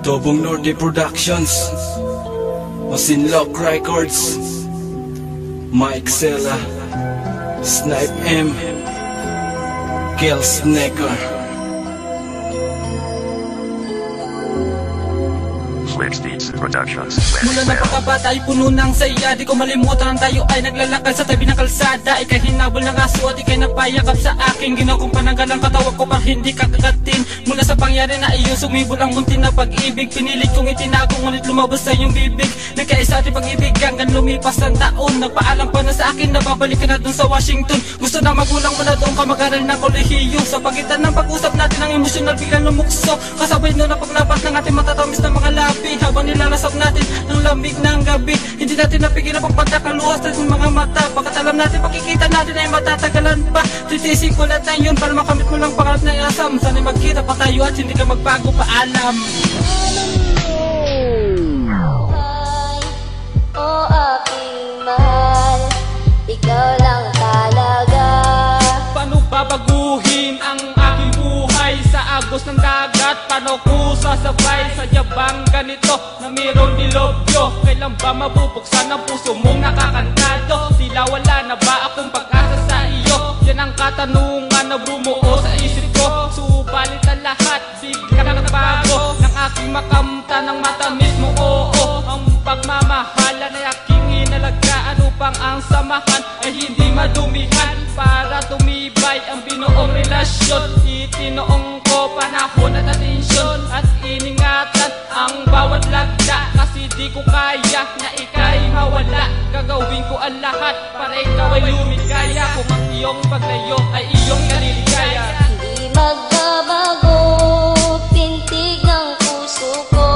Tobong Norte Productions, Masinlock Records, Mike Sella, Snipe M, Kel Snecker. Mula na pagkabata ay puno ng saya. Di ko malimutan tayo ay naglalakad sa tabi ng kalsada. Ika'y hinabol ng aso at ika'y napayakap sa akin. Ginawa kong pananggalang katawag ko para hindi kakagatin. Mula sa pangyari na iyo sumibol ang munti na pag-ibig. Pinilit kong itinago ngunit lumabas sa iyong bibig. Nagkaisa ating pag-ibig hanggang lumipas ng taon. Nagpaalam pa na sa akin na babalik ka na dun sa Washington. Gusto na magulang mo na doon ka mag-aral ng kolehiyo. Sa pagitan ng pag-usap natin ang emosyonal biglang lumukso. Kasabay nun ang paglapas ng ating matatamis na mga labi. Habang nilalasap natin ang lamig ng gabi, hindi natin napigil ang pagpagkakaluwas natin mga mata. Pagkat alam natin, pagkikita natin ay matatagalan pa. Titisin ko lahat na yun para makamit mo lang pangarap na iasam. Sana'y magkita pa tayo at hindi ka magbago, paalam. Oh aking mahal, ikaw lang talaga. Paano babaguhin ang aking buhay sa agos ng dagat? Paano ko sasabay sa jabang ganito na mayroong nilobyo? Kailan ba mabubuksan ang puso mong nakakantado? Tila wala na ba akong pag-asa sa iyo? Yan ang katanungan na bumuo sa isip ko. Subalit ang lahat bigla nagbago ng aking makamta ng matamis mo. Oo, ang pagmamahalan ay aking inalagaan upang ang samahan ay hindi madumihan. Para tumibay ang binuong relasyon, itinoong ko panahon at atensyon at iningatan ang bawat lagda. Kasi di ko kaya na ika'y mawala. Gagawin ko ang lahat para ikaw ay lumigaya. Kung ang iyong paglayo ay iyong naliligaya. Hindi magbabago pintig ng puso ko.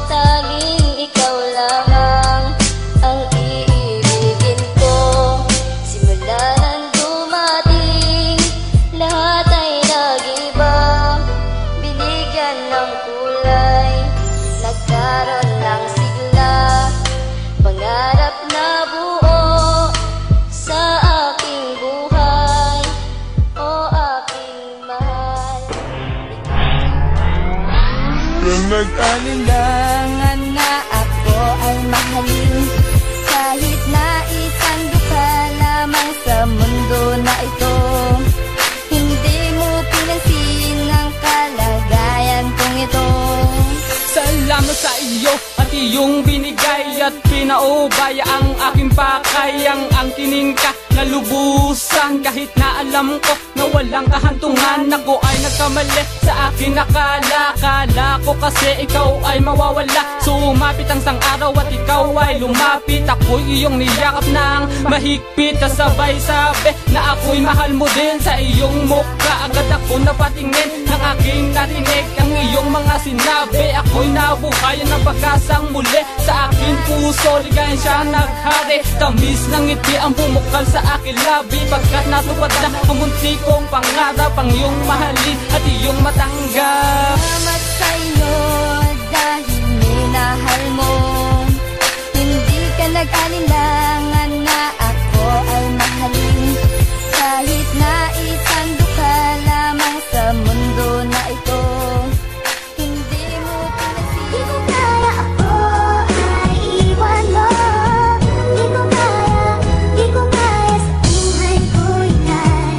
Tanging ikaw lamang ang iibigin ko. Simula nang dumating, lahat ay nag-iba. Binigyan ng kulay, nagkaroon ng sigla. Pangarap na buo sa aking buhay. Oh aking mahal, Kung nag-alinlangan na ako ay mahalin, kahit na isang duka lamang sa mundo na ito. Hindi mo pinansin ang kalagayan kong ito. Salamat sa iyo at iyong binigay at pinaubaya ang aking pakay. Ang angkining ka na lubusan kahit na alam ko na walang kahantungan. Ako ay nagkamali sa aking akala. Kala ko kasi ikaw ay mawawala. Sumapit ang sang araw at ikaw ay lumapit. Ako'y iyong niyakap ng mahigpit. Kasabay sabi na ako'y mahal mo din. Sa iyong mukha agad ako napatingin. Nang aking narinig ang iyong mga sinabi, ako'y nabuhayan ng pagkasang muli. Sa aking puso ligayan siya naghari. Tamis ng ngiti ang bumukal sa aking labi. Pagkat natupad na ang munti kong pangarap, ang iyong mahalin at iyong matanggap. Salamat sa iyo dahil minahal mo. Hindi ka nag-alinlangan na ako ay mahalin, kahit na isang duka lamang sa mundo na ito. Hindi mo pinansin. di ko kaya ako ay iwan mo. Di ko kaya sa buhay ko'y kay.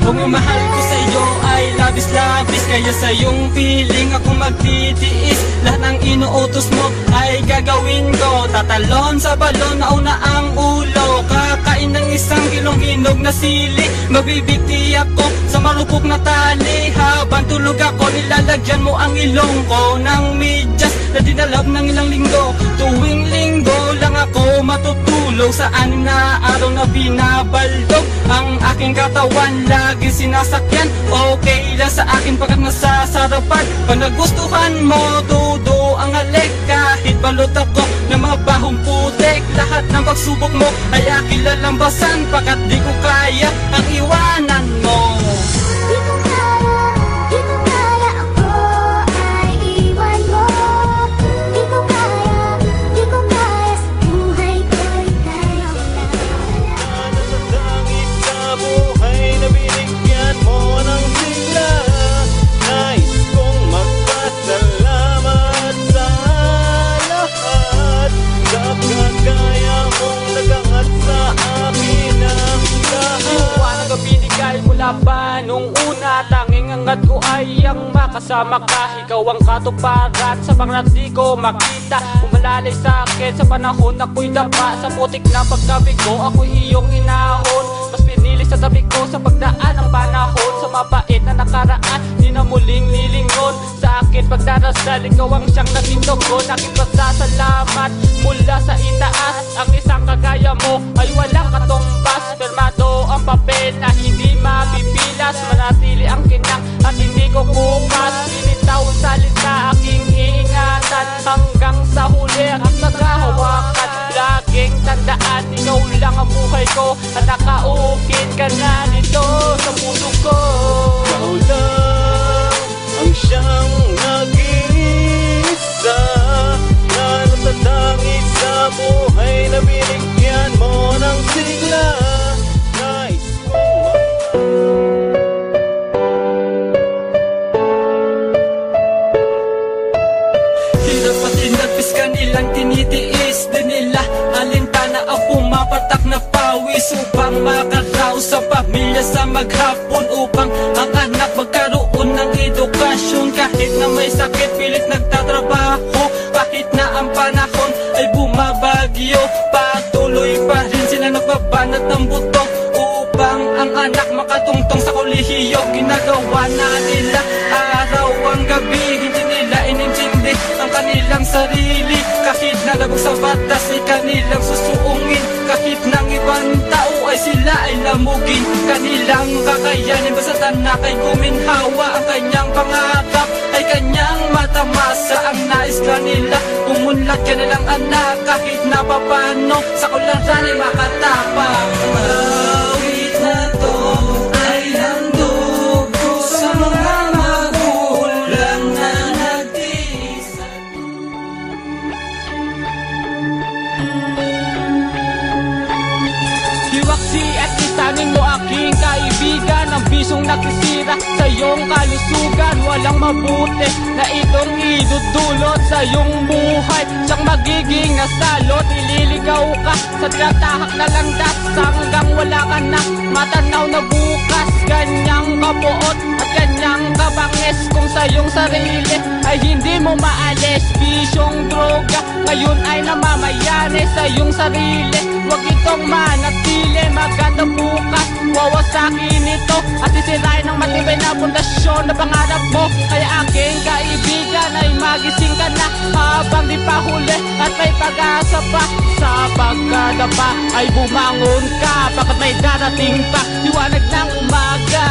Pagmamahal ko sa iyo ay labis-labis, kaya sa iyong piling ako magtitiis. Lahat ng inuutos mo ay gagawin ko. Tatalon sa balon, nauna ang ulo. Kakain ng isang kilong hinog na sili. Mabibigti ako sa marupok na tali. Habang tulog ako, nilalagyan mo ang ilong ko ng medyas na dinalab ng ilang linggo. Tuwing linggo lang ako matutulog sa 6 na araw na binabaldog. Ang aking katawan lagi sinasakyan. Okay lang sa akin pagkat nasasarapan. Pag nagustuhan mo, todo ang halik. Kahit balot ako ng mga bahong putik, lahat ng pagsubok mo ay aking lalambasan. Pagkat di ko kaya ang iwanan mo. Di ko kaya ako ay iwan mo. Di ko kaya sa buhay ko'y kaya. Ano sa langit na buhay na binigyan mo ng sigla? Nais kong magpasalamat hangad ko ay ang makasama ka. Ikaw ang katuparan sa pangarap di ko makita. Umalalay sa akin sa panahon ako'y dapa. Sa putik na pagtabi ko ako'y iyong inahon. Mas pinili sa tabi ko sa pagdaan ng panahon. Sa mabait na nakaraan di na muling lilingon. Sa akin pagdarasal ikaw ang siyang naging tugon. Aking pasasalamat mula sa itaas. Ang isang kagaya mo ay walang katumbas. Permado ang papel na hindi mapipilas. Manatili ang kinang at hindi ko bukas. Binitaw ang salita aking iingatan. Hanggang sa huli ang naghahawakan. Laging tandaan ikaw lang ang buhay ko. At nakaukit ka na dito sa puso ko. Ikaw lang ang siyang nag-iisa na natatangi sa buhay na binigyan mo ng sigla. Nais ko Hirap at inagpis kanilang tinitiis din nila. Alintana ang pumapatak na pawis upang makaraos sa pamilya sa maghapon. Upang ang anak magkaroon ng edukasyon. Kahit na may sakit pilit nagtatrabaho. Kahit na ang panahon ay bumabagyo, patuloy pa rin sila nagbabanat ng buto. Upang ang anak makatungtong sa kolehiyo. Ginagawa na nila araw ang gabi. Hindi nila inintindi ang kanilang sarili. Kahit nalabog sa batas ay kanilang susuungin. Kahit ng ibang tao ay sila ay lamugin. Kanilang kakayanin basta tanak ay guminhawa. Ang kanyang pangarap ay kanyang matamasa. Ang nais kanila umunlad ka nilang anak. Kahit na papano sa kularan ay makatapang. Awit na to ay handog ko sa mga magulang na nagtiis. Hiwaksi at isanin mo aking kaibigan. Ang bisong nakisira sa iyong kalusugan. Walang mabuti na itong idudulot sa iyong buhay. Siyang magiging nasalot. Ililigaw ka sa tinatahak na landas. Hanggang wala ka na matanaw na bukas. Ganyang kabuot at ganyang kabangis. Kung sa iyong sarili ay hindi mo maalis. Bisyong droga ngayon ay namamayani sa iyong sarili. Huwag itong manatili. Maganda bukas wawasakin ito at isirain ng matibay na pundasyon na pangarap mo. Kaya aking kaibigan ay magising ka na habang di pa huli at may pag-asa pa. Sa pagkadapa ay bumangon ka bakit may darating pa liwanag ng umaga.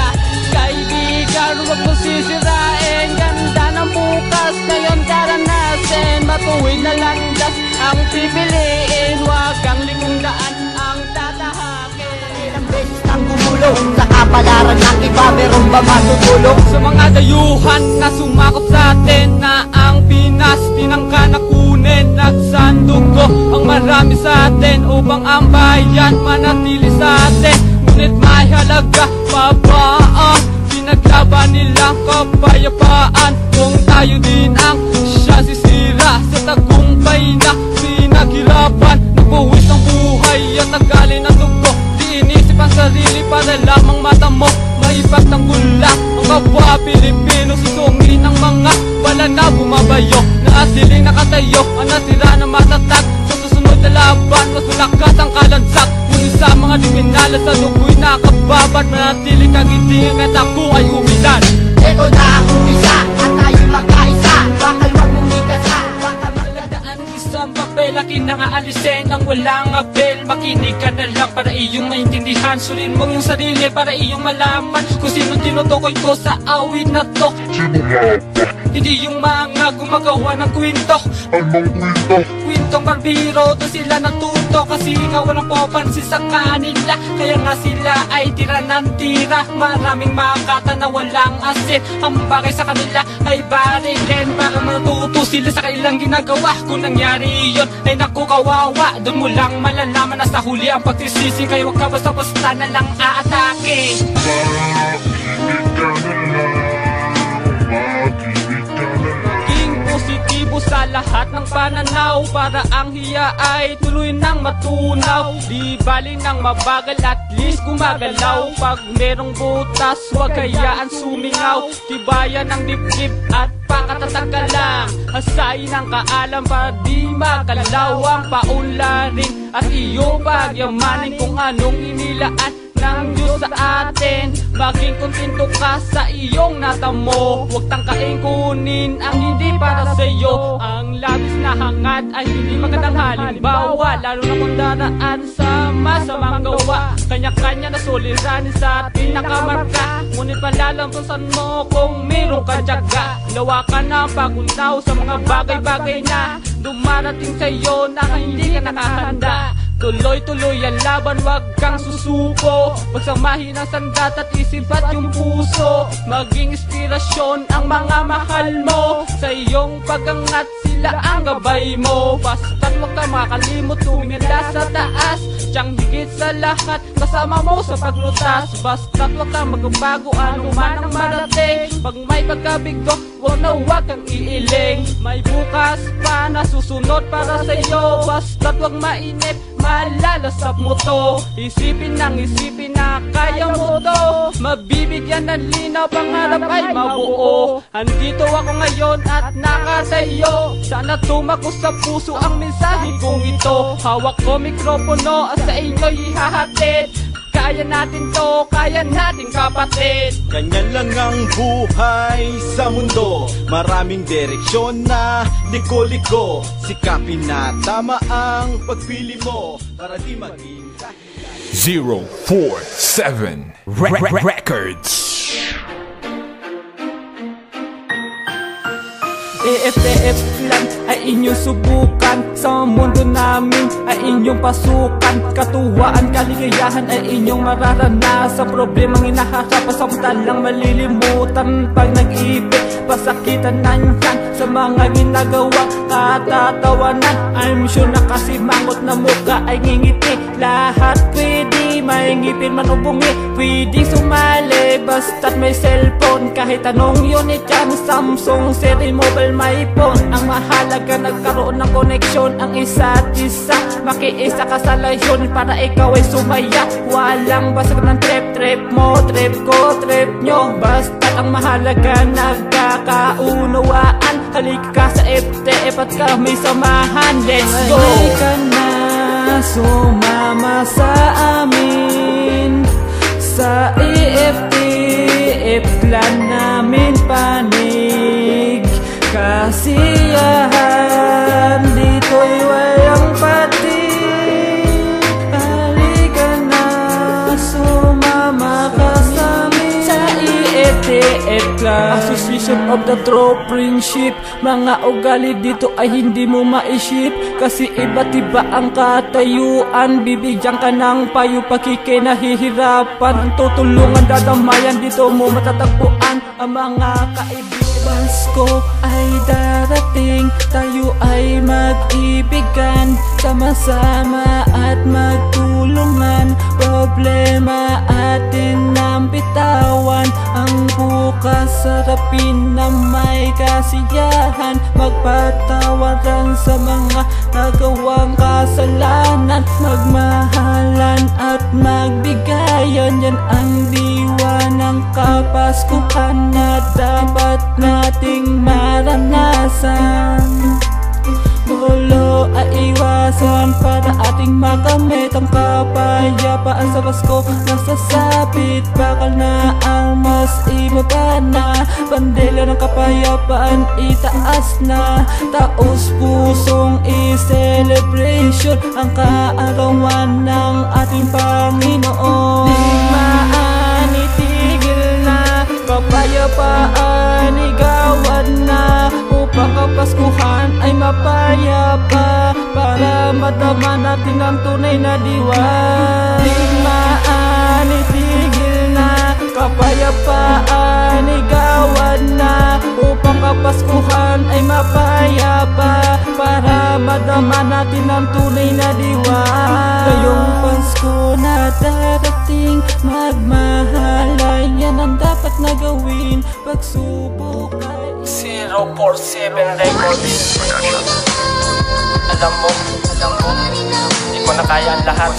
Kaibigan, huwag mo sisirain. Ganda ng bukas ngayon karanasin. Matuwid na landas ang pipiliin. Huwag kang likundaan ang tatahakin. Ilang beses nang gumulong sa kapalaran ng iba, meron ba matutulong? Sa mga dayuhan na sumakot sa atin na ang Pinas tinangka na kunin. Nagsandugo ang marami sa atin upang ang bayan manatili sa atin. Ngunit may halaga pa ba ang pinaglaban nilang kapayapaan? Kung tayo din ang siya sisira sa tagumpay na pinaghirapan. Nagbuwis ng buhay at naggali ng dugo. Di inisip ang sarili para lamang mata mo maipagtanggol lang ang kapwa Pilipino. Susungin ng mga bala na bumabayo. Naatiling nakatayo ang natira na matatag. Sa susunod na laban mas malakas ang kalansak. Ngunit sa mga diminala sa dugo'y nakababad. Manatiling kagitingan at ako ay umilan. Ito na ang umpisa at tayo magkaisa. Bakal wag mong ikasa. Daan isang papel akin na aalisin ang walang apel. Makinig ka na lang para iyong maintindihan. Surin mo yung sarili para iyong malaman kung sino tinutukoy ko sa awit na to. Hindi yung mga gumagawa ng kwento. Anong kwento? Kwentong barbiro, doon sila natuto. Kasi nga walang papansin sa kanila. Kaya nga sila ay tira ng tira. Maraming makata na walang asin. Ang bagay sa kanila ay barilin. Para matuto sila sa kanilang ginagawa. Kung nangyari yun ay naku kawawa. Doon mo lang malalaman na sa huli ang pagtisisi. Kaya wag ka basta-basta na lang aatake. Makinig ka na lang. King positibo sa lahat ng pananaw, para ang hiya ay tuloy nang matunaw. Di baling nang mabagal, at least gumagalaw. Pag merong butas, huwag hayaan sumingaw. Tibayan ng dibdib at pakatatag ka lang. Hasain ang kaalam para di makalawang. Paunlarin at iyong pagyamanin kung anong inilaan ng Diyos sa atin. Maging kontento ka sa iyong natamo. Huwag tangkaing kunin ang hindi para sa'yo. Ang labis na hangad ay hindi magandang halimbawa, lalo na kung daraan sa masamang gawa. Kanya-kanya na suliranin sa pinakamarka, ngunit palalampusan mo kung meron ka tiyaga. Lawakan ang pagundaw sa mga bagay-bagay na dumarating sa'yo na hindi ka nakahanda. Tuloy-tuloy ang laban, wag kang susuko. Pagsamahin ang sandat at isip at yung puso. Maging inspirasyon ang mga mahal mo. Sa iyong pagangat sila ang gabay mo. Basta't wag ka makalimot, tumingala sa taas. Tiyang higit sa lahat, kasama mo sa paglutas. Basta't wag ka magbago, ano man ang marating. Pag may pagkabigo, wag na wag kang iiling. May bukas pa na susunod para sa iyo. Basta't wag mainip, malalasap mo to. Isipin ng isipin na kaya mo to. Mabibigyan ng linaw, pangarap ay mabuo. Andito ako ngayon at nakatayo. Sana tumako sa puso ang mensahe kong ito. Hawak ko mikropono at sa inyo ihahatid. Kaya natin to, kaya natin kapatid. Ganyan lang ang buhay sa mundo. Maraming direksyon na liko-liko. Sikapin na tama ang pagpili mo para di maging 047 Records. EFTF lang ay inyong subukan. Sa mundo namin ay inyong pasukan. Katuwaan, kaligayahan ay inyong mararanasan. Problemang inaharap, samantalang malilimutan. Pag nag-ibig, pasakitan nandyan. Sa mga ginagawa, katatawanan. I'm sure na kasi mangot na mukha ay ngingiti. Lahat pwede, may ngipin man o bungi. Pwede sumali, basta't may cellphone. Kahit anong unit yan, Samsung, Siri, mobile, my phone. Ang mahalaga nagkaroon ng koneksyon ang isa't isa. Makiisa ka sa layon para ikaw ay sumaya. Walang basag ng trip mo, trip ko, trip nyo. Basta ang mahalaga nagkakaunawaan. Halika ka sa FTF at kami samahan. Let's go! Halika na, sumama sa amin. Sa EFTF clan namin panig. Kasiyahan, dito'y walang patig. Halika na, sumama ka sa amin. Sa EFTF Clan, Association of the True Friendship. Mga ugali dito ay hindi mo maisip, kasi iba't iba ang katayuan. Bibigyan ka ng payo pakikinahihirapan. Tutulungan, dadamayan, dito mo matatagpuan ang mga kaibigan. Pasko ay darating, tayo ay mag-ibigan. Sama-sama at magtulungan. Problema atin nang bitawan. Ang bukas sarapin na may kasiyahan. Magpatawaran sa mga nagawang kasalanan. Magmahalan at magbigayan. Yan ang diwa ng Kapaskuhan na dapat nating maranasan. Gulo ay iwasan para ating makamit ang kapayapaan sa Pasko. Nasasabit, bakal na ang mas ibaba na. Bandila ng kapayapaan itaas na. Taos pusong i-celebration ang kaarawan ng ating Panginoon. Di maanitigil na, kapayapaan igawad na. Upang kapaskuhan ay mapayapa, para madama natin ang tunay na diwa. Di maanitigil na, kapayapaan igawad na. Upang kapaskuhan ay mapayapa, para madama natin ang tunay na diwa. Ngayong Pasko na darating, magmahalan, yan ang dapat na gawin. Pagsubok ay 047 Records. Alam mo, hindi ko na kaya ang lahat.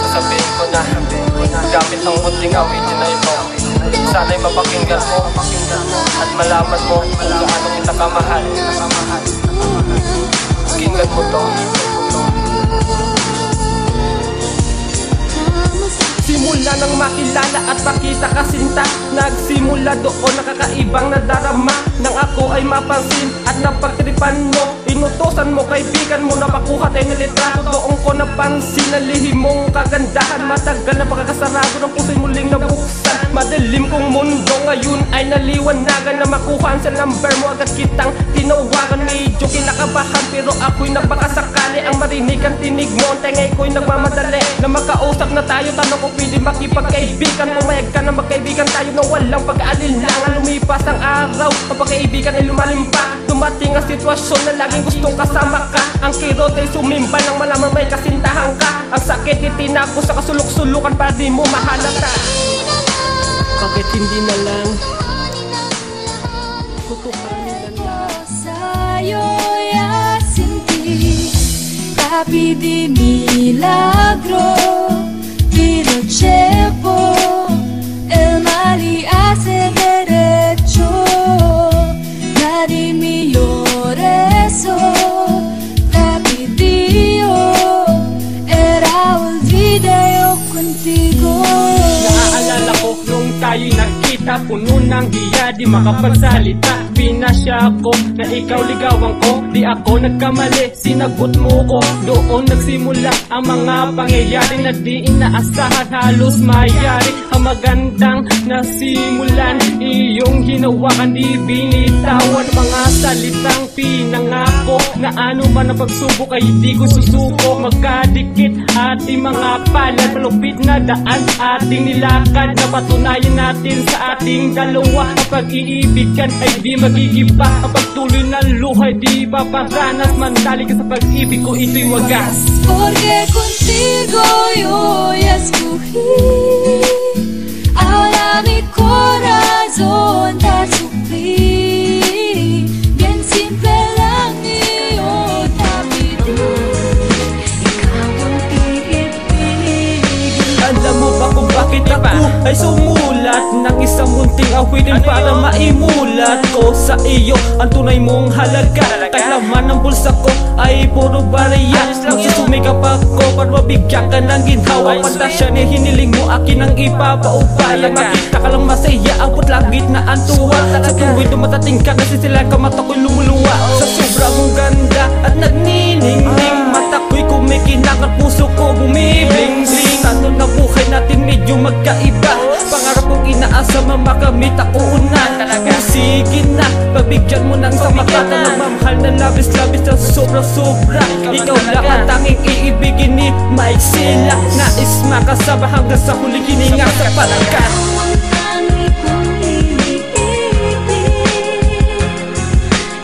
Sasabihin ko na, gamit ang munting awitin na ito. Sana'y mapakinggan mo at malaman mo kung gaano kita kamahal. Pakinggan mo to. Simula nang makilala at pakita kasinta, nagsimula doon nakakaibang nadarama. Nang ako ay mapansin at napagtripan mo, inutosan mo kaibigan mo na pakuha tayo ng litrato. Doon ko napansin ang lihim mong kagandahan. Matagal na pagkakasarado ng puso'y muling nabuksan. Madilim kong mundo ngayon ay naliwanagan. Na makuhaan sa number mo agad kitang tinawagan. Medyo kinakabahan pero ako'y napakasakali. Ang marinig ang tinig mo, ang tengay ko'y nagmamadali. Na makausap na tayo, tanong ko pwede makipagkaibigan. Pumayag ka na magkaibigan tayo na walang pag-aalinlangan. Lumipas ang araw, ang pagkaibigan ay lumalim pa. Dumating ang sitwasyon na laging gustong kasama ka. Ang kirot ay sumimba nang malaman may kasintahan ka. Ang sakit itinako sa kasulok-sulukan para di mo mahalata. Bakit hindi na lang tutuhanin na sa'yo'y asinti, tapi di milagro, pero tiempo el mal y hace derecho. Nadie mejor eso, tapi Dios era olvidado contigo. Naaalala ko nung tayo'y nagkita, puno ng hiya, di makapagsalita. Pinasya ko na ikaw ligawan ko, di ako nagkamali, sinagot mo ko. Doon nagsimula ang mga pangyayari na di inaasahan, halos mayari. Ang magandang nasimulan, iyong hinawakan, di binitawan. Mga salitang pinangako na ano man ang pagsubok ay di ko susuko. Magkadikit ating mga palad, malupit na daan ating nilakad. Na patunayan natin sa ating dalawa, ang pag-iibigan ay di magigiba. Ang pagtuloy ng luhay di paparanas, mandali ka sa pag-ibig ko, ito'y wagas. Porque contigo yo ya escogí, ahora mi corazón te sufrí. Bien simple lang iyo, tapi di ikaw ang iibigin. Alam mo ba kung bakit ako ay sumulat ng isang munting awitin para maimulat ko sa iyo ang tunay mong halaga? Kahit laman ng bulsa ko ay puro barya, magsusumikap ako para mabigyan ka ng ginhawa. Pantasya ni hiniling mo, akin ang ipapaubaya. Makita ka lang masaya, ang putlang gitna ang tuwa. Sa tuwid dumatating ka, nasisilan ka, mata ko'y lumuluwa. Sa sobra mong ganda at nagniningning, mata ko'y kumikinang at puso ko bumibling-bling. Tanong na buhay natin medyo magkaiba, pangarap kong inaasa makamit ako una. Sige na, pabigyan mo ng samakata, nagmamahal na labis-labis na sobra-sobra. Ikaw lang ang tanging iibigin ni Mike Silla. Nais makasama hanggang sa huling hininga sa palangkat.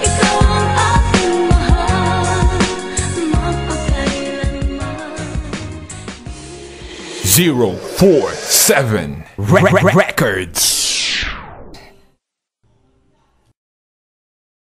Ikaw ang aking mahal, mapakailanman. 047 Records.